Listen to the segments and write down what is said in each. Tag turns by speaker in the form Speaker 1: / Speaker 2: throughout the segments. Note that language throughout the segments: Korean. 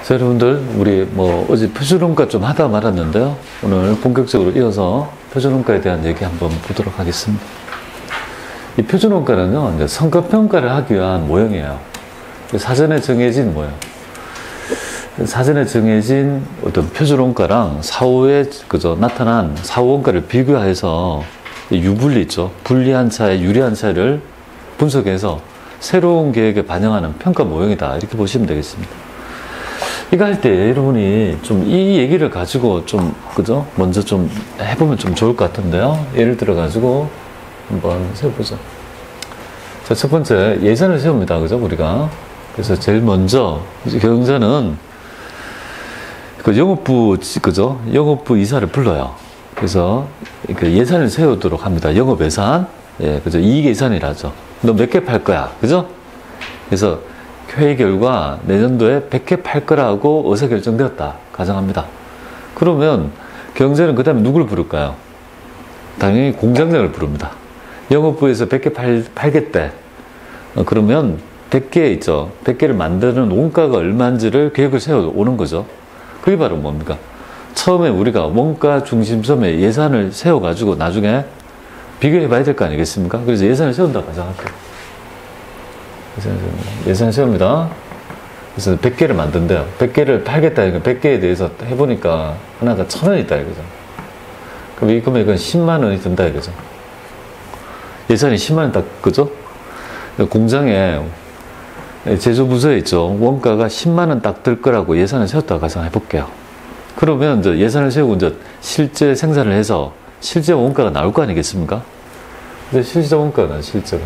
Speaker 1: 자, 여러분들, 우리 어제 표준원가 좀 하다 말았는데요. 오늘 본격적으로 이어서 표준원가에 대한 얘기 한번 보도록 하겠습니다. 이 표준원가는요, 이제 성과평가를 하기 위한 모형이에요. 사전에 정해진 모형. 사전에 정해진 어떤 표준원가랑 사후에 나타난 사후원가를 비교해서 유불리 있죠. 불리한 차이, 유리한 차이를 분석해서 새로운 계획에 반영하는 평가 모형이다. 이렇게 보시면 되겠습니다. 이거 할 때 여러분이 좀 이 얘기를 가지고 좀, 먼저 좀 해보면 좀 좋을 것 같은데요. 예를 들어가지고 한번 세워보죠. 자, 첫 번째, 예산을 세웁니다. 우리가. 그래서 제일 먼저, 경영자는 영업부, 영업부 이사를 불러요. 그래서 예산을 세우도록 합니다. 영업 예산. 예, 이익 예산이라죠. 너 몇 개 팔 거야. 그래서 회의 결과 내년도에 100개 팔 거라고 의사결정되었다. 가정합니다. 그러면 경제는 그 다음에 누구를 부를까요? 당연히 공장장을 부릅니다. 영업부에서 100개 팔겠대. 그러면 100개 있죠. 100개를 만드는 원가가 얼마인지를 계획을 세워오는 거죠. 그게 바로 뭡니까? 처음에 우리가 원가 중심점에 예산을 세워가지고 나중에 비교해 봐야 될 거 아니겠습니까? 그래서 예산을 세운다고 가정할게요. 예산을 세웁니다. 그래서 100개를 만든대요. 100개를 팔겠다. 100개에 대해서 해보니까 하나가 1,000원이 있다. 이거죠. 그럼 이 금액은 10만 원이 든다. 이거죠. 예산이 10만 원 딱, 그죠? 공장에 제조부서에 있죠. 원가가 10만 원 딱 들 거라고 예산을 세웠다고 가정해 볼게요. 그러면 이제 예산을 세우고 이제 실제 생산을 해서 실제 원가가 나올 거 아니겠습니까? 근데 실제 원가는 실제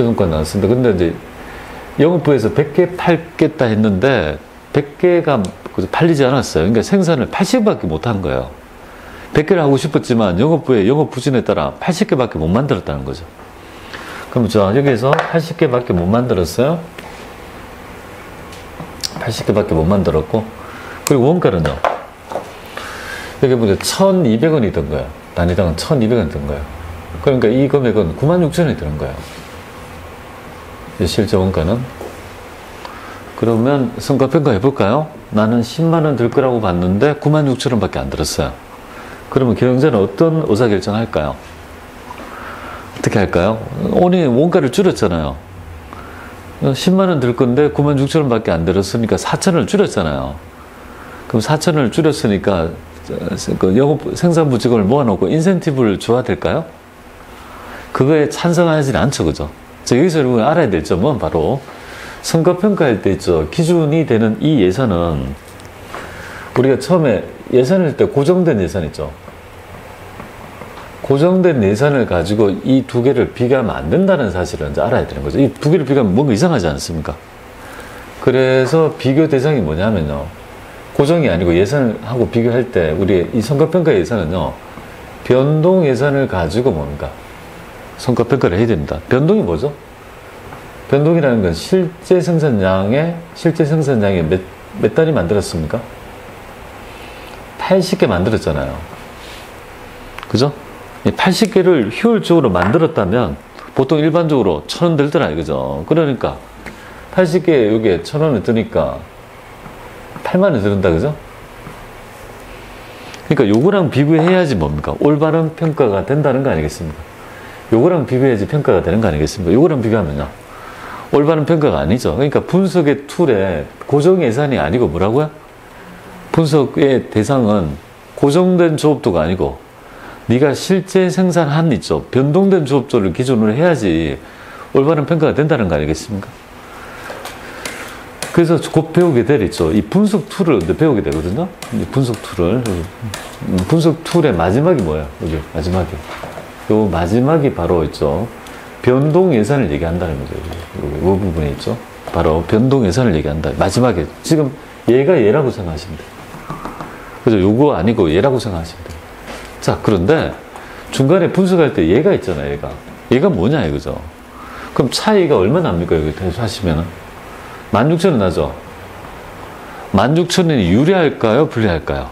Speaker 1: 원가 나왔습니다. 근데 이제 영업부에서 100개 팔겠다 했는데 100개가 팔리지 않았어요. 그러니까 생산을 80개밖에 못 한 거예요. 100개를 하고 싶었지만 영업부의 영업 부진에 따라 80개밖에 못 만들었다는 거죠. 그럼 자, 여기에서 80개밖에 못 만들었어요. 80개밖에 못 만들었고, 그리고 원가는요. 여기 보니까 1,200원이 든 거예요. 단위당 1,200원 든 거예요. 그러니까 이 금액은 96,000원이 드는 거예요. 실제 원가는. 그러면 성과평가 해볼까요? 나는 10만원 들 거라고 봤는데 96,000원 밖에 안 들었어요. 그러면 경영자는 어떤 의사결정 할까요? 어떻게 할까요? 오늘 원가를 줄였잖아요. 10만원 들 건데 96,000원 밖에 안 들었으니까 4,000원을 줄였잖아요. 그럼 4,000원을 줄였으니까 영업 생산부 직원을 모아놓고 인센티브를 줘야 될까요? 그거에 찬성하지는 않죠. 그죠? 여기서 여러분 알아야 될 점은 바로 성과평가할 때 있죠. 기준이 되는 이 예산은 우리가 처음에 예산을 할 때 고정된 예산 있죠. 고정된 예산을 가지고 이 두 개를 비교하면 안 된다는 사실을 이제 알아야 되는 거죠. 이 두 개를 비교하면 뭔가 이상하지 않습니까? 그래서 비교 대상이 뭐냐면요. 고정이 아니고 예산하고 비교할 때 우리 이 성과평가 예산은요. 변동 예산을 가지고 뭡니까? 성과평가를 해야 됩니다. 변동이 뭐죠? 변동이라는 건 실제 생산량에 몇 단위 만들었습니까? 80개 만들었잖아요. 그죠? 80개를 효율적으로 만들었다면 보통 일반적으로 1,000원 들더라 이거죠. 그러니까 80개 여기에 1,000원을 드니까 8만 원 든다 그죠? 그러니까 요거랑 비교해야지 뭡니까? 올바른 평가가 된다는 거 아니겠습니까? 요거랑 비교해야지 평가가 되는 거 아니겠습니까? 요거랑 비교하면요. 올바른 평가가 아니죠. 그러니까 분석의 툴에 고정 예산이 아니고 뭐라고요? 분석의 대상은 고정된 조업도가 아니고 네가 실제 생산한 있죠. 변동된 조업도를 기준으로 해야지 올바른 평가가 된다는 거 아니겠습니까? 그래서 곧 배우게 될 있죠. 이 분석 툴을 배우게 되거든요. 이 분석 툴을. 분석 툴의 마지막이 뭐예요? 여기 마지막이. 요 마지막이 바로 있죠. 변동 예산을 얘기한다는 거죠. 이 부분이 있죠. 바로 변동 예산을 얘기한다. 마지막에. 지금 얘가 얘라고 생각하시면 돼요. 그죠? 요거 아니고 얘라고 생각하시면 돼요. 자, 그런데 중간에 분석할 때 얘가 있잖아요. 얘가 뭐냐 이거죠. 그럼 차이가 얼마 납니까? 여기 대수하시면은 16,000원 나죠. 16,000원이 유리할까요? 불리할까요?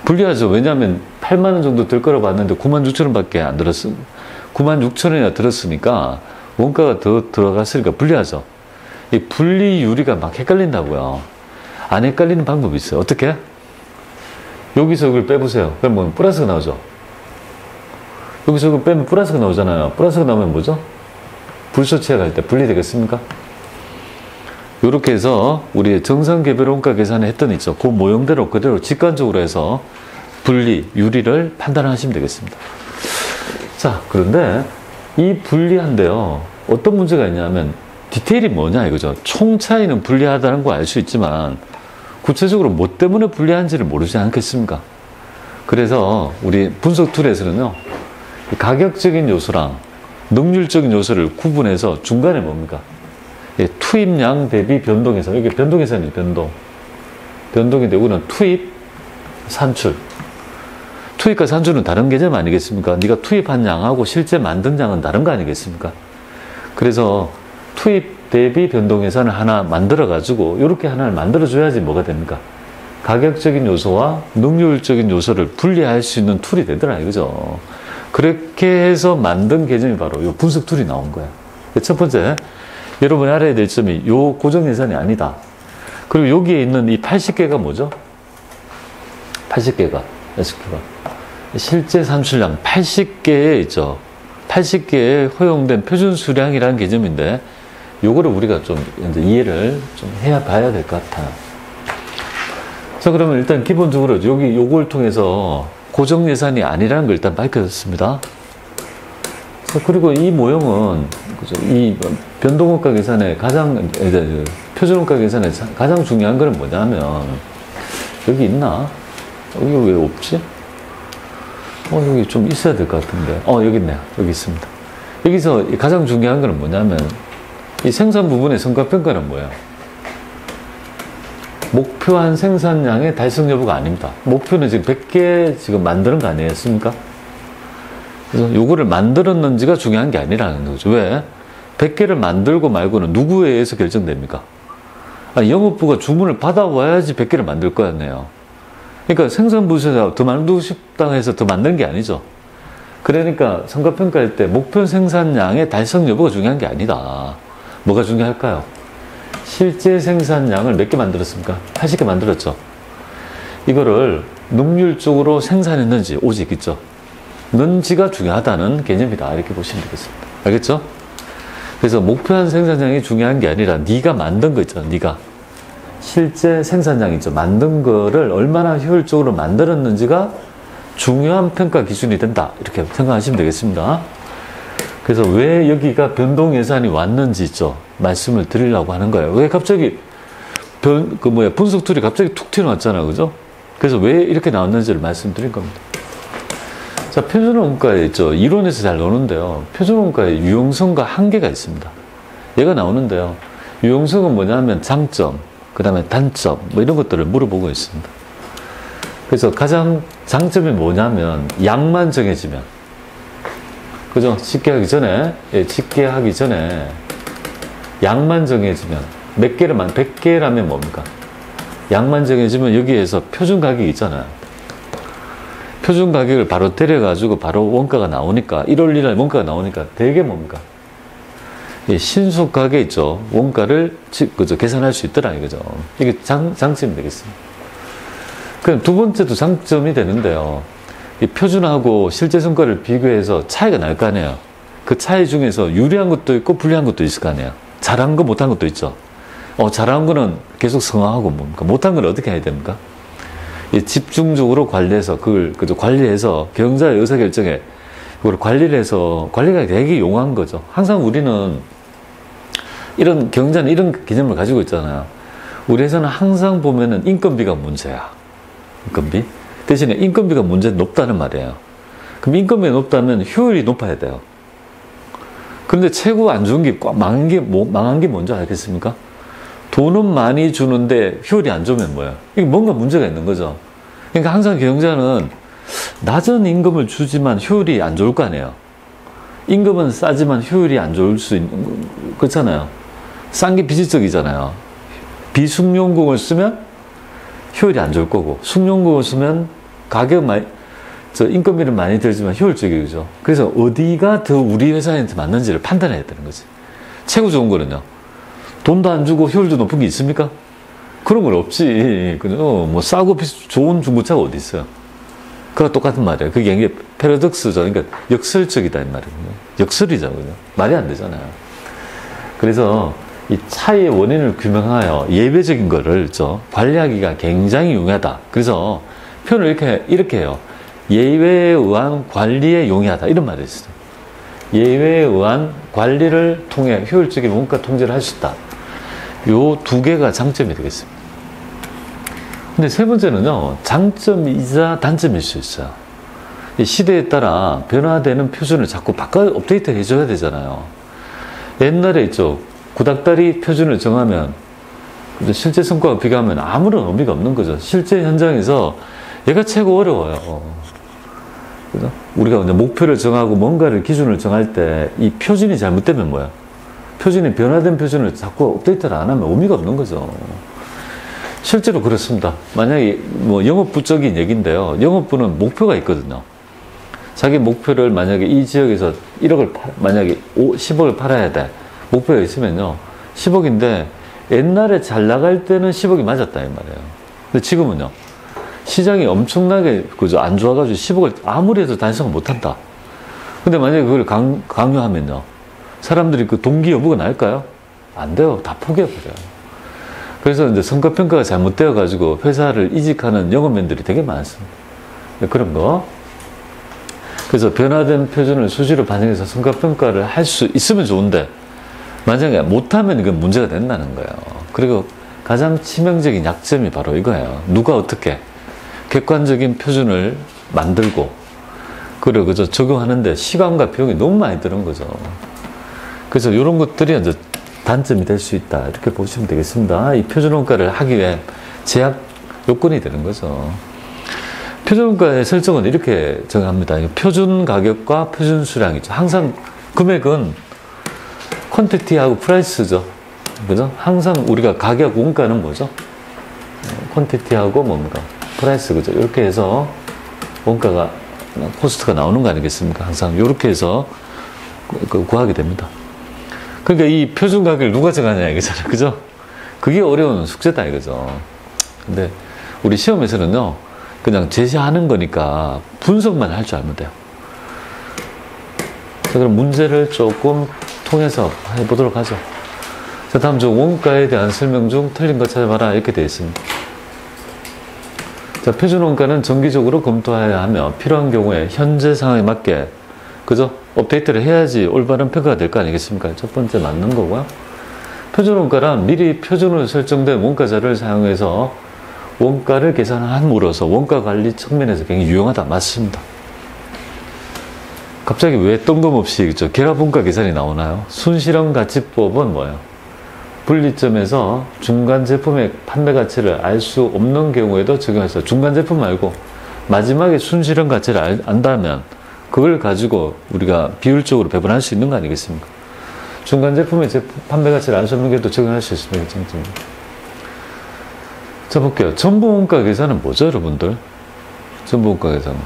Speaker 1: 불리하죠. 왜냐하면 8만 원 정도 들 거라고 봤는데 96,000원 밖에 안 들었으니까 96,000원이나 들었으니까 원가가 더 들어갔으니까 불리하죠. 이 분리유리가 막 헷갈린다고요. 안 헷갈리는 방법이 있어요. 어떻게? 여기서 이걸 빼보세요. 그러면 플러스가 나오죠. 여기서 이걸 빼면 플러스가 나오잖아요. 플러스가 나오면 뭐죠? 불소 취약할 때 분리되겠습니까? 이렇게 해서 우리 정상개별원가 계산을 했더니 있죠. 그 모형대로 그대로 직관적으로 해서 분리, 유리를 판단하시면 되겠습니다. 자, 그런데 이 분리한데요. 어떤 문제가 있냐면 디테일이 뭐냐 이거죠. 총 차이는 분리하다는 거 알 수 있지만 구체적으로 뭐 때문에 분리한지를 모르지 않겠습니까? 그래서 우리 분석 툴에서는요. 가격적인 요소랑 능률적인 요소를 구분해서 중간에 뭡니까? 투입량 대비 변동해서 여기 변동해서는 변동인데 이거는 투입, 산출. 투입과 산출은 다른 개념 아니겠습니까? 네가 투입한 양하고 실제 만든 양은 다른 거 아니겠습니까? 그래서 투입 대비 변동해서는 하나 만들어가지고 이렇게 하나를 만들어줘야지 뭐가 됩니까? 가격적인 요소와 능률적인 요소를 분리할 수 있는 툴이 되더라 이거죠. 그렇게 해서 만든 개념이 바로 이 분석 툴이 나온 거야. 첫 번째, 여러분이 알아야 될 점이 이 고정 예산이 아니다. 그리고 여기에 있는 이 80개가 뭐죠? 80개가 실제 산출량 80개에 있죠. 80개의 허용된 표준 수량이라는 개념인데 요거를 우리가 좀 이제 이해를 좀 해야 봐야 될 것 같아요. 자, 그러면 일단 기본적으로 여기 요걸 통해서 고정 예산이 아니라는 걸 일단 밝혀졌습니다. 자, 그리고 이 모형은 그죠? 이 변동원가 계산의 표준원가 계산의 가장 중요한 거는 뭐냐면 여기 있나? 여기 왜 없지? 여기 좀 있어야 될 것 같은데. 여기 있네요. 여기 있습니다. 여기서 가장 중요한 거는 뭐냐면 이 생산 부분의 성과평가는 뭐예요? 목표한 생산량의 달성 여부가 아닙니다. 목표는 지금 100개 지금 만드는 거 아니겠습니까? 그래서 요거를 만들었는지가 중요한 게 아니라는 거죠. 왜? 100개를 만들고 말고는 누구에 의해서 결정됩니까? 영업부가 주문을 받아와야지 100개를 만들 거 아니에요. 그러니까 생산부에서 더 만들고 싶다 해서 더 만드는 게 아니죠. 그러니까 성과평가할 때 목표 생산량의 달성 여부가 중요한 게 아니다. 뭐가 중요할까요? 실제 생산량을 몇 개 만들었습니까? 80개 만들었죠. 이거를 능률적으로 생산했는지 오직 있죠. 는지가 중요하다는 개념이다. 이렇게 보시면 되겠습니다. 알겠죠? 그래서 목표한 생산량이 중요한 게 아니라 네가 만든 거 있잖아. 네가 실제 생산량 있죠. 만든 거를 얼마나 효율적으로 만들었는지가 중요한 평가 기준이 된다. 이렇게 생각하시면 되겠습니다. 그래서 왜 여기가 변동 예산이 왔는지 있죠. 말씀을 드리려고 하는 거예요. 왜 갑자기 분석 툴이 갑자기 툭 튀어나왔잖아요. 그죠? 그래서 왜 이렇게 나왔는지를 말씀드린 겁니다. 자, 표준원가에 있죠. 이론에서 잘 나오는데요. 표준원가에 유용성과 한계가 있습니다. 얘가 나오는데요. 유용성은 뭐냐면 장점, 그 다음에 단점, 이런 것들을 물어보고 있습니다. 그래서 가장 장점이 뭐냐면 양만 정해지면, 그죠? 집계하기 전에 양만 정해지면 몇 개를 100개라면 뭡니까? 양만 정해지면 여기에서 표준 가격이 있잖아요. 표준 가격을 바로 때려가지고 바로 원가가 나오니까 1월 1일 원가가 나오니까 되게 뭡니까? 신속하게 있죠. 원가를 그죠? 계산할 수 있더라 이거죠. 이게 장점이 되겠습니다. 그럼 두 번째도 장점이 되는데요. 이 표준하고 실제 성과를 비교해서 차이가 날 거 아니에요. 그 차이 중에서 유리한 것도 있고 불리한 것도 있을 거 아니에요. 잘한 거 못한 것도 있죠. 잘한 거는 계속 성화하고 뭡니까? 못한 건 어떻게 해야 됩니까? 집중적으로 관리해서 그걸 그죠? 관리해서 경영자의 의사결정에 그걸 관리를 해서 관리가 되게 용한 거죠. 항상 우리는 이런 경영자는 이런 개념을 가지고 있잖아요. 우리 회사는 항상 보면은 인건비가 문제야. 인건비. 대신에 인건비가 문제는 높다는 말이에요. 그럼 인건비가 높다면 효율이 높아야 돼요. 그런데 최고 안 좋은 게 망한 게 뭔지 알겠습니까? 돈은 많이 주는데 효율이 안 좋으면 뭐예요? 이게 뭔가 문제가 있는 거죠. 그러니까 항상 경영자는 낮은 임금을 주지만 효율이 안 좋을 거 아니에요. 임금은 싸지만 효율이 안 좋을 수 있는, 그렇잖아요. 싼 게 비지적이잖아요. 비숙련공을 쓰면 효율이 안 좋을 거고, 숙련공을 쓰면 인건비를 많이 들지만 효율적이죠. 그래서 어디가 더 우리 회사한테 맞는지를 판단해야 되는 거지. 최고 좋은 거는요. 돈도 안 주고 효율도 높은 게 있습니까? 그런 건 없지. 그죠? 뭐 싸고 좋은 중고차가 어디 있어요? 그거 똑같은 말이에요. 그게 이게 패러독스죠. 그러니까 역설적이다 이 말이에요. 역설이죠. 그죠? 말이 안 되잖아요. 그래서 이 차이의 원인을 규명하여 예외적인 거를 관리하기가 굉장히 용이하다. 그래서 표현을 이렇게 해요. 예외에 의한 관리에 용이하다. 이런 말이 있어요. 예외에 의한 관리를 통해 효율적인 원가 통제를 할 수 있다. 요 두 개가 장점이 되겠습니다. 근데 세 번째는요, 장점이자 단점일 수 있어요. 이 시대에 따라 변화되는 표준을 자꾸 업데이트 해줘야 되잖아요. 옛날에 있죠. 구닥다리 표준을 정하면 실제 성과와 비교하면 아무런 의미가 없는 거죠. 실제 현장에서 얘가 최고 어려워요. 그죠? 우리가 이제 목표를 정하고 뭔가를 기준을 정할 때 이 표준이 잘못되면 뭐야? 표준이 변화된 표준을 자꾸 업데이트를 안 하면 의미가 없는 거죠. 실제로 그렇습니다. 만약에 뭐 영업부적인 얘기인데요. 영업부는 목표가 있거든요. 자기 목표를 만약에 이 지역에서 1억을 만약에 10억을 팔아야 돼. 목표가 있으면요. 10억인데 옛날에 잘 나갈 때는 10억이 맞았다 이 말이에요. 근데 지금은요. 시장이 엄청나게 안 좋아가지고 10억을 아무리 해도 달성을 못한다. 근데 만약에 그걸 강요하면요. 사람들이 그 동기 여부가 날까요? 안 돼요. 다 포기해버려요. 그래서 이제 성과평가가 잘못되어가지고 회사를 이직하는 영업맨들이 되게 많습니다. 그런 거. 그래서 변화된 표준을 수시로 반영해서 성과평가를 할 수 있으면 좋은데, 만약에 못하면 이건 문제가 된다는 거예요. 그리고 가장 치명적인 약점이 바로 이거예요. 누가 어떻게 객관적인 표준을 만들고, 그리고 그저 적용하는데 시간과 비용이 너무 많이 드는 거죠. 그래서 이런 것들이 이제 단점이 될 수 있다. 이렇게 보시면 되겠습니다. 이 표준원가를 하기 위해 제약 요건이 되는 거죠. 표준원가의 설정은 이렇게 정합니다. 표준 가격과 표준 수량이죠. 항상 금액은 퀀티티하고 프라이스죠. 그죠? 항상 우리가 가격 원가는 뭐죠? 퀀티티하고 뭔가 프라이스, 그죠? 이렇게 해서 원가가 코스트가 나오는 거 아니겠습니까? 항상 이렇게 해서 구하게 됩니다. 그러니까 이 표준 가격을 누가 정하냐 이거잖아요. 그죠? 그게 어려운 숙제다 이거죠. 근데 우리 시험에서는요, 그냥 제시하는 거니까 분석만 할 줄 알면 돼요. 자, 그럼 문제를 조금 통해서 해보도록 하죠. 자, 다음 중 원가에 대한 설명 중 틀린 거 찾아봐라. 이렇게 되어 있습니다. 자, 표준 원가는 정기적으로 검토해야 하며 필요한 경우에 현재 상황에 맞게, 그죠? 업데이트를 해야지 올바른 평가가 될 거 아니겠습니까? 첫 번째 맞는 거고요. 표준 원가란 미리 표준으로 설정된 원가자를 사용해서 원가를 계산함으로써 원가 관리 측면에서 굉장히 유용하다. 맞습니다. 갑자기 왜 뜬금없이 그죠? 결합 원가 계산이 나오나요? 순실현 가치법은 뭐예요? 분리점에서 중간 제품의 판매 가치를 알 수 없는 경우에도 적용해서 중간 제품 말고 마지막에 순실현 가치를 안다면 그걸 가지고 우리가 비율적으로 배분할 수 있는 거 아니겠습니까? 중간 제품의 판매 가치를 알 수 없는 경우도 적용할 수 있습니다. 장점입니다. 자, 볼게요. 전부 원가 계산은 뭐죠, 여러분들? 전부 원가 계산은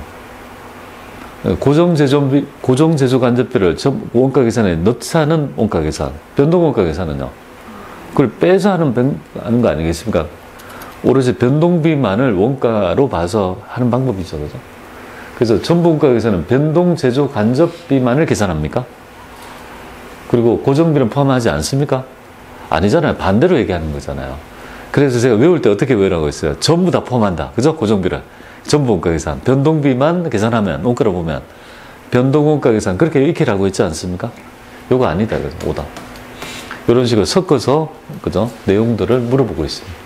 Speaker 1: 고정 제조 간접비를 원가 계산에 넣지 않은 원가 계산. 변동 원가 계산은요, 그걸 빼서 하는 거 아니겠습니까? 오로지 변동비만을 원가로 봐서 하는 방법이죠, 그죠? 그래서 전부 원가 계산은 변동 제조 간접비만을 계산합니까? 그리고 고정비는 포함하지 않습니까? 아니잖아요. 반대로 얘기하는 거잖아요. 그래서 제가 외울 때 어떻게 외우라고 했어요? 전부 다 포함한다. 그죠? 고정비를. 전부 원가 계산. 변동비만 계산하면, 원가로 보면, 변동 원가 계산. 그렇게 익히라고 했지 않습니까? 요거 아니다. 그죠? 오다. 이런 식으로 섞어서, 그죠? 내용들을 물어보고 있습니다.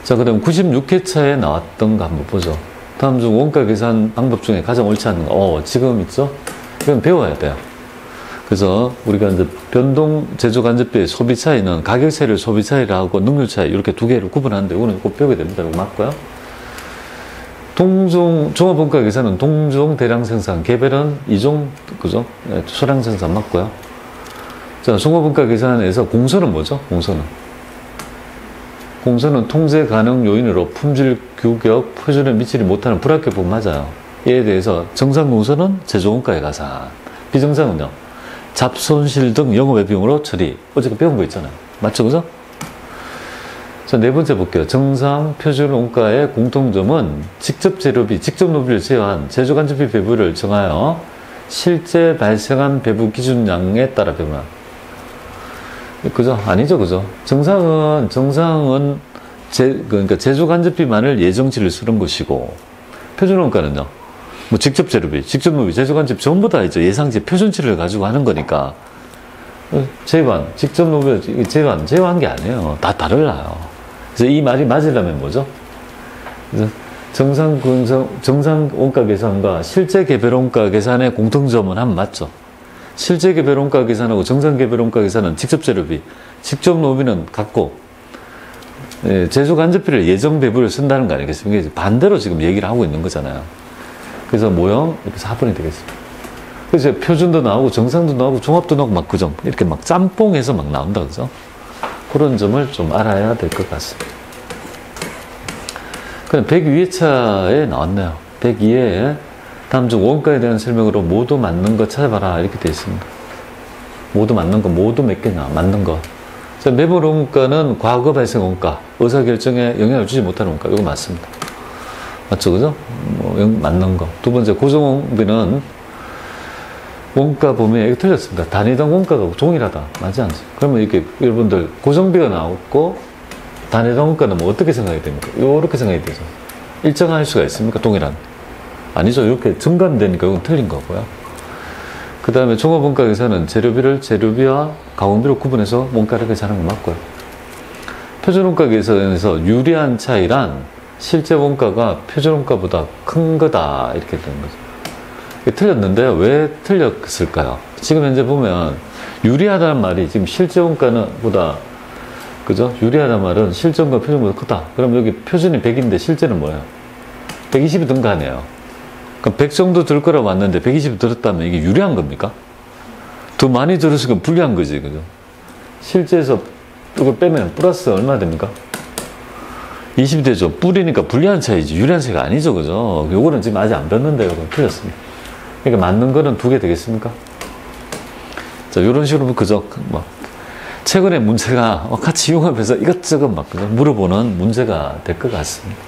Speaker 1: 자, 그 다음 96회차에 나왔던 거 한번 보죠. 다음 중 원가 계산 방법 중에 가장 옳지 않은 거. 지금 있죠? 이건 배워야 돼요. 그래서 우리가 이제 변동 제조 간접비의 소비 차이는 가격 차이를 소비 차이라고 능률 차이 이렇게 두 개를 구분하는데 이거는 꼭 배우게 됩니다. 이거 맞고요. 종합 원가 계산은 동종 대량 생산, 개별은 이종, 그죠? 소량 생산 맞고요. 자, 종합 원가 계산에서 공선은 뭐죠? 공선은 통제 가능 요인으로 품질 규격 표준에 미치지 못하는 불합격 부분 맞아요. 이에 대해서 정상 공선은 제조 원가의 가산, 비정상은요, 잡손실 등 영업외 비용으로 처리. 어제가 배운 거 있잖아요. 맞죠? 그죠? 자, 네 번째 볼게요. 정상 표준 원가의 공통점은 직접 재료비, 직접 노비를 제외한 제조간접비 배부를 정하여 실제 발생한 배부 기준량에 따라 배분한. 그죠? 아니죠, 그죠? 정상은 그러니까 제조간접비만을 예정치를 쓰는 것이고, 표준원가는요, 뭐 직접 재료비, 직접 노비, 제조간접 전부 다 이제 예상치 표준치를 가지고 하는 거니까, 제반, 직접 노비, 제반 게 아니에요. 다 달라요. 그래서 이 말이 맞으려면 뭐죠? 그래서 정상 원가 계산과 실제 개별 원가 계산의 공통점은 한 맞죠? 실제 개별 원가 계산하고 정상 개별 원가 계산은 직접 재료비, 직접 노비는 같고, 제조 간접비를 예정 배부를 쓴다는 거 아니겠습니까? 반대로 지금 얘기를 하고 있는 거잖아요. 그래서 모형 이렇게 4번이 되겠습니다. 그래서 표준도 나오고 정상도 나오고 종합도 나오고 막 그죠? 이렇게 막 짬뽕해서 막 나온다 그죠? 그런 점을 좀 알아야 될 것 같습니다. 그럼 102회차에 나왔네요. 102회에 다음 중 원가에 대한 설명으로 모두 맞는 거 찾아봐라 이렇게 되어 있습니다. 모두 맞는 거, 모두 몇 개냐 맞는 거. 자, 매몰 원가는 과거 발생 원가, 의사결정에 영향을 주지 못하는 원가. 이거 맞습니다. 맞죠, 그죠? 맞는 거. 두 번째, 고정비는 원가 범위에 이거 틀렸습니다. 단위당 원가가 동일하다. 맞지 않죠? 그러면 이렇게 여러분들 고정비가 나왔고 단위당 원가는 뭐 어떻게 생각이 됩니까? 이렇게 생각이 되죠. 일정할 수가 있습니까? 동일한. 아니죠. 이렇게 증감되니까 이건 틀린 거고요. 그 다음에 종합원가 계산은 재료비를 재료비와 가공비로 구분해서 원가를 계산하는 거 맞고요. 표준원가 계산에서 유리한 차이란 실제 원가가 표준원가보다 큰 거다 이렇게 되는 거죠. 틀렸는데 왜 틀렸을까요? 지금 현재 보면 유리하다는 말이 지금 실제 원가는 보다 그죠? 유리하다는 말은 실제 원가 표준보다 크다. 그럼 여기 표준이 100인데 실제는 뭐예요? 120이 든 거 아니에요? 그럼 100 정도 들 거라고 왔는데 120이 들었다면 이게 유리한 겁니까? 더 많이 들었으면 불리한 거지, 그죠? 실제에서 이걸 빼면 플러스 얼마 됩니까? 20이 되죠. 뿌리니까 불리한 차이지 유리한 차이가 아니죠, 그죠? 요거는 지금 아직 안 뺐는데요. 그럼 틀렸습니다. 그러니까 맞는 거는 2개 되겠습니까? 자, 요런 식으로 그죠? 막 최근에 문제가 같이 융합해서 이것저것 막 물어보는 문제가 될 것 같습니다.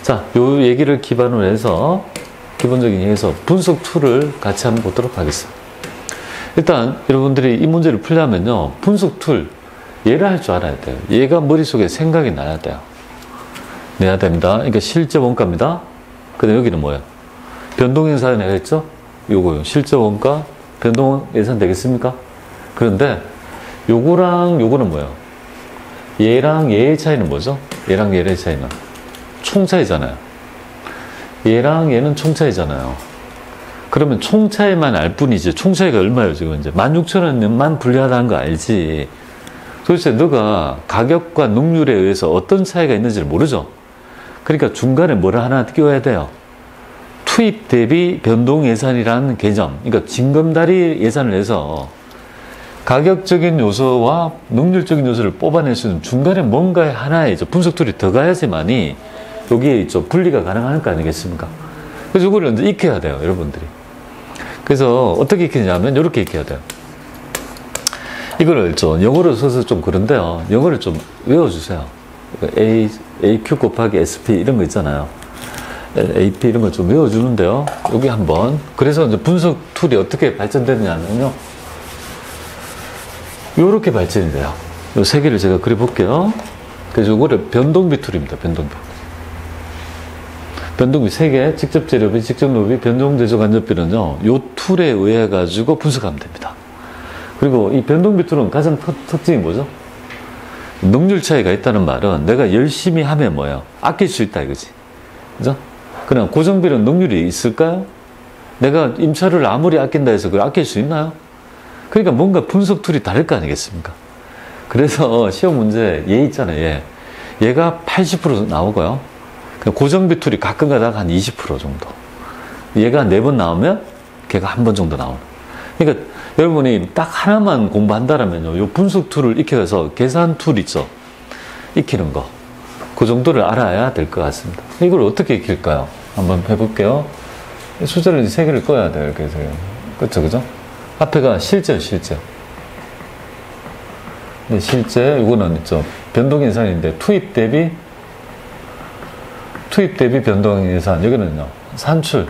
Speaker 1: 자, 요 얘기를 기반으로 해서 기본적인 얘기에서 분석 툴을 같이 한번 보도록 하겠습니다. 일단 여러분들이 이 문제를 풀려면요, 분석 툴 얘를 할 줄 알아야 돼요. 얘가 머릿속에 생각이 나야 돼요. 내야 됩니다. 그러니까 실제 원가입니다. 근데 여기는 뭐예요? 변동 예산 내가 했죠? 요거요. 실제 원가, 변동 예산 되겠습니까? 그런데 요거랑 요거는 뭐예요? 얘랑 얘의 차이는 뭐죠? 얘랑 얘의 차이는 총 차이잖아요. 얘랑 얘는 총 차이잖아요. 그러면 총 차이만 알 뿐이지 총 차이가 얼마예요 지금 이제 16,000원만 불리하다는 거 알지. 도대체 너가 가격과 능률에 의해서 어떤 차이가 있는지를 모르죠. 그러니까 중간에 뭐를 하나 끼워야 돼요. 투입 대비 변동 예산이라는 개념. 그러니까 징검다리 예산을 해서 가격적인 요소와 능률적인 요소를 뽑아낼 수 있는 중간에 뭔가 하나의 분석 툴이 더 가야지만이 여기에 있죠. 분리가 가능할 거 아니겠습니까? 그래서 이거를 이제 익혀야 돼요, 여러분들이. 그래서 어떻게 익히냐면 이렇게 익혀야 돼요. 이거를 좀 영어로 써서 좀 그런데요. 영어를 좀 외워주세요. AQ 곱하기 SP 이런 거 있잖아요. AP 이런 걸 좀 외워주는데요. 여기 한번. 그래서 이제 분석 툴이 어떻게 발전되느냐면요. 요렇게 발전이 돼요. 요 세 개를 제가 그려볼게요. 그래서 이거를 변동비 툴입니다. 변동비. 변동비 3개, 직접 재료비, 직접 노비, 변동제조 간접비는요, 요 툴에 의해 가지고 분석하면 됩니다. 그리고 이 변동비 툴은 가장 특징이 뭐죠? 능률 차이가 있다는 말은 내가 열심히 하면 뭐예요? 아낄 수 있다 이거지. 그죠? 그냥 고정비는 능률이 있을까요? 내가 임차료를 아무리 아낀다 해서 그걸 아낄 수 있나요? 그러니까 뭔가 분석 툴이 다를 거 아니겠습니까? 그래서 시험 문제 얘 있잖아요, 얘. 얘가 80% 나오고요. 고정비 툴이 가끔 가다가 한 20% 정도. 얘가 4번 나오면 걔가 1번 정도 나오는. 그러니까 여러분이 딱 하나만 공부한다라면요, 요 분석 툴을 익혀서 계산 툴 있죠? 익히는 거. 그 정도를 알아야 될 것 같습니다. 이걸 어떻게 익힐까요? 한번 해볼게요. 숫자를 3개를 꺼야 돼요, 이렇게 해서. 그쵸, 그죠? 앞에가 실제요, 실제. 근데 실제, 이거는 있죠. 변동예산인데, 투입 대비 변동예산. 여기는요, 산출.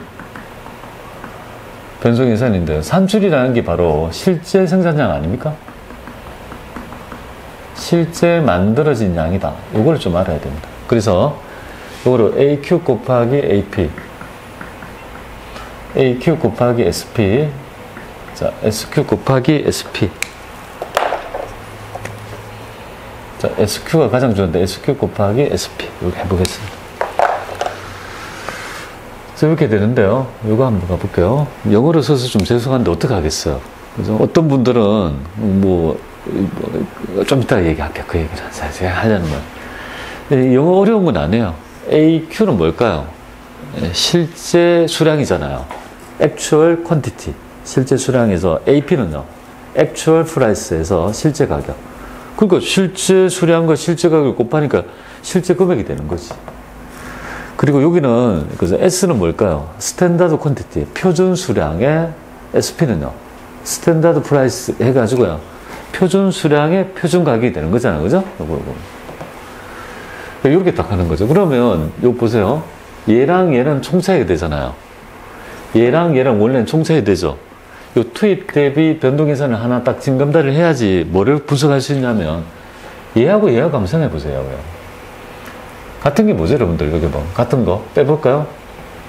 Speaker 1: 변동예산인데, 산출이라는 게 바로 실제 생산량 아닙니까? 실제 만들어진 양이다. 이걸 좀 알아야 됩니다. 그래서, 이거를 AQ 곱하기 AP. AQ 곱하기 SP. 자, SQ 곱하기 SP. 자, SQ가 가장 좋은데, SQ 곱하기 SP. 이렇게 해보겠습니다. 그래서 이렇게 되는데요. 이거 한번 가볼게요. 영어로 써서 좀 죄송한데, 어떻게 하겠어요? 그래서 어떤 분들은, 좀 이따가 얘기할게요. 그 얘기를. 제가 하려는 건. 영어 어려운 건 아니에요. AQ는 뭘까요? 실제 수량이잖아요. Actual Quantity. 실제 수량에서 AP는요. Actual Price에서 실제 가격. 그러니까 실제 수량과 실제 가격을 곱하니까 실제 금액이 되는 거지. 그리고 여기는 그래서 S는 뭘까요? Standard Quantity. 표준 수량의 SP는요. Standard Price 해가지고요. 표준 수량의 표준 가격이 되는 거잖아요. 그죠? 요거. 이렇게 딱 하는 거죠. 그러면 요거 보세요. 얘랑 얘는 총차이가 되잖아요. 얘랑 얘랑 원래는 총차이 되죠. 요 투입 대비 변동예산을 하나 딱 징검다리를 해야지 뭐를 분석할 수 있냐면 얘하고 얘하고 한번 생각해 보세요. 같은 게 뭐죠, 여러분들? 여기 뭐 같은 거 빼볼까요?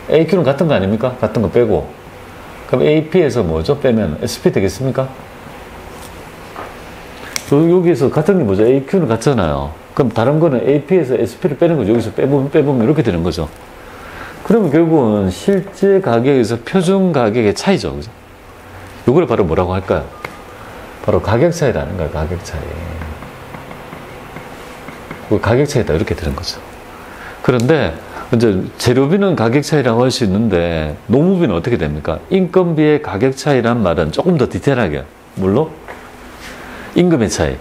Speaker 1: AQ는 같은 거 아닙니까? 같은 거 빼고 그럼 AP에서 뭐죠? 빼면 SP 되겠습니까? 여기에서 같은 게 뭐죠? AQ는 같잖아요. 그럼 다른 거는 AP에서 SP를 빼는 거죠. 여기서 빼보면 이렇게 되는 거죠. 그러면 결국은 실제 가격에서 표준 가격의 차이죠. 그죠? 이걸 바로 뭐라고 할까요? 바로 가격 차이라는 거예요. 가격 차이. 가격 차이다. 이렇게 되는 거죠. 그런데 이제 재료비는 가격 차이라고 할 수 있는데 노무비는 어떻게 됩니까? 인건비의 가격 차이란 말은 조금 더 디테일하게. 물론 임금의 차이,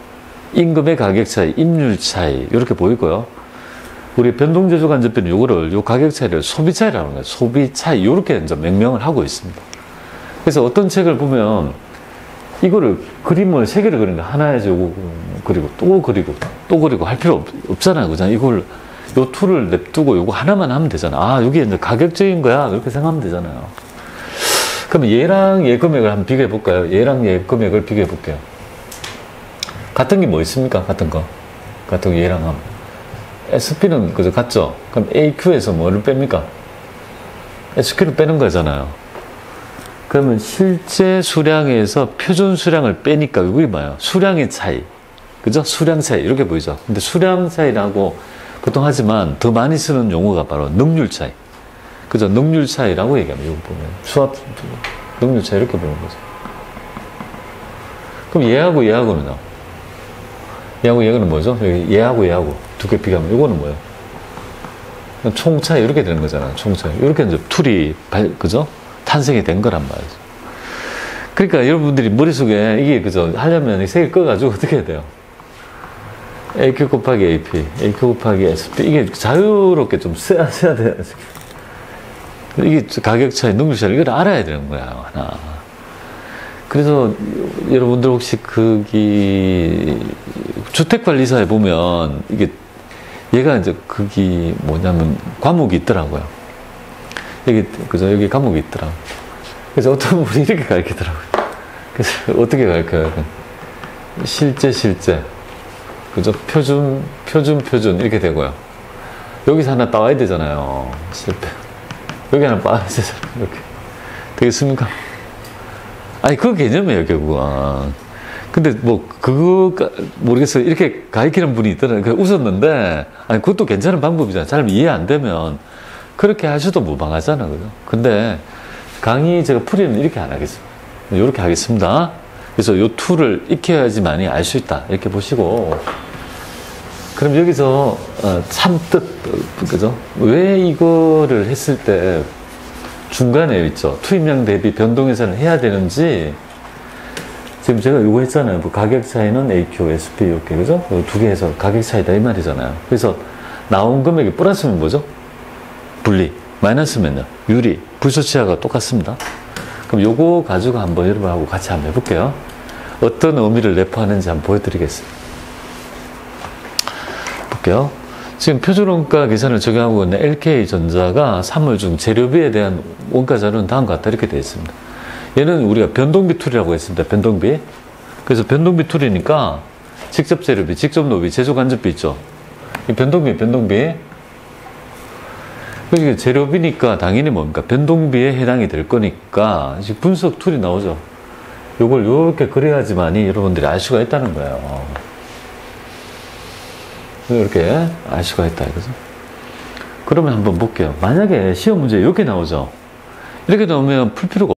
Speaker 1: 임금의 가격 차이, 임률 차이 이렇게 보이고요. 우리 변동재조간접비는 요거를 요 가격 차이를 소비 차이라는 거예요. 소비 차이 이렇게 이제 명명을 하고 있습니다. 그래서 어떤 책을 보면 이거를 그림을 세 개를 그리는 거 하나에서 요거 그리고 또 그리고 할 필요 없잖아요. 그죠? 이걸 요 툴을 냅두고 요거 하나만 하면 되잖아. 아, 이게 이제 가격적인 거야. 이렇게 생각하면 되잖아요. 그럼 얘랑 얘 금액을 한번 비교해 볼까요? 얘랑 얘 금액을 비교해 볼게요. 같은 게 뭐 있습니까? 같은 거 얘랑 하면 SP는 그저 같죠? 그럼 AQ에서 뭐를 뺍니까? SQ를 빼는 거잖아요. 그러면 실제 수량에서 표준 수량을 빼니까 이게 뭐예요? 수량의 차이. 그죠? 수량 차이. 이렇게 보이죠? 근데 수량 차이라고 보통 하지만 더 많이 쓰는 용어가 바로 능률 차이. 그죠? 능률 차이라고 얘기합니다. 이거 보면. 수압, 능률 차이 이렇게 보는 거죠. 그럼 얘하고는요? 얘는 뭐죠? 여기 얘하고 두 개 비교하면 이거는 뭐예요? 총 차이 이렇게 되는 거잖아요. 총 차이. 이렇게 이제 툴이 그죠? 탄생이 된 거란 말이죠. 그러니까 여러분들이 머릿속에 이게 그죠? 하려면 이 세 개 꺼가지고 어떻게 해야 돼요? AQ 곱하기 AP, AQ 곱하기 SP. 이게 자유롭게 좀 써야 돼요. 이게 가격 차이, 능률 차이, 이걸 알아야 되는 거야, 하나. 그래서 여러분들 혹시 주택관리사에 보면 이게 얘가 이제 뭐냐면 과목이 있더라고요. 여기 과목이 있더라고요. 그래서 어떤 분이 이렇게 가르치더라고요. 그래서 어떻게 가르쳐요? 실제. 그죠? 표준 이렇게 되고요. 여기서 하나 따와야 되잖아요. 실패. 여기 하나 빠야 되잖아요. 이렇게. 되겠습니까? 아니, 그 개념이에요, 결국은. 근데 그거, 모르겠어요. 이렇게 가르치는 분이 있더라고요. 웃었는데, 아니, 그것도 괜찮은 방법이잖아요. 잘 이해 안 되면, 그렇게 하셔도 무방하잖아요. 그죠? 근데, 강의 제가 풀이는 이렇게 안 하겠습니다. 이렇게 하겠습니다. 그래서 요 툴을 익혀야지만이 알 수 있다. 이렇게 보시고, 그럼 여기서, 참뜻, 그죠? 왜 이거를 했을 때, 중간에 있죠. 투입량 대비 변동예산을 해야 되는지, 지금 제가 이거 했잖아요. 가격 차이는 AQ, SP 이렇게, 그죠? 두 개 해서 가격 차이다 이 말이잖아요. 그래서 나온 금액이 플러스면 뭐죠? 분리. 마이너스면요? 유리. 불소치하가 똑같습니다. 그럼 요거 가지고 한번 여러분하고 같이 한번 해볼게요. 어떤 의미를 내포하는지 한번 보여드리겠습니다. 볼게요. 지금 표준원가 계산을 적용하고 있는 LK전자가 3월 중 재료비에 대한 원가 자료는 다음과 같다 이렇게 되어 있습니다. 얘는 우리가 변동비 툴이라고 했습니다. 변동비. 그래서 변동비 툴이니까 직접 재료비, 직접 노비, 제조간접비 있죠. 이 변동비. 그러니까 재료비니까 당연히 뭡니까? 변동비에 해당이 될 거니까 분석 툴이 나오죠. 요걸 요렇게 그려야지만이 여러분들이 알 수가 있다는 거예요. 이렇게 알 수가 있다 이거죠. 그러면 한번 볼게요. 만약에 시험 문제 이렇게 나오죠. 이렇게 나오면 풀 필요가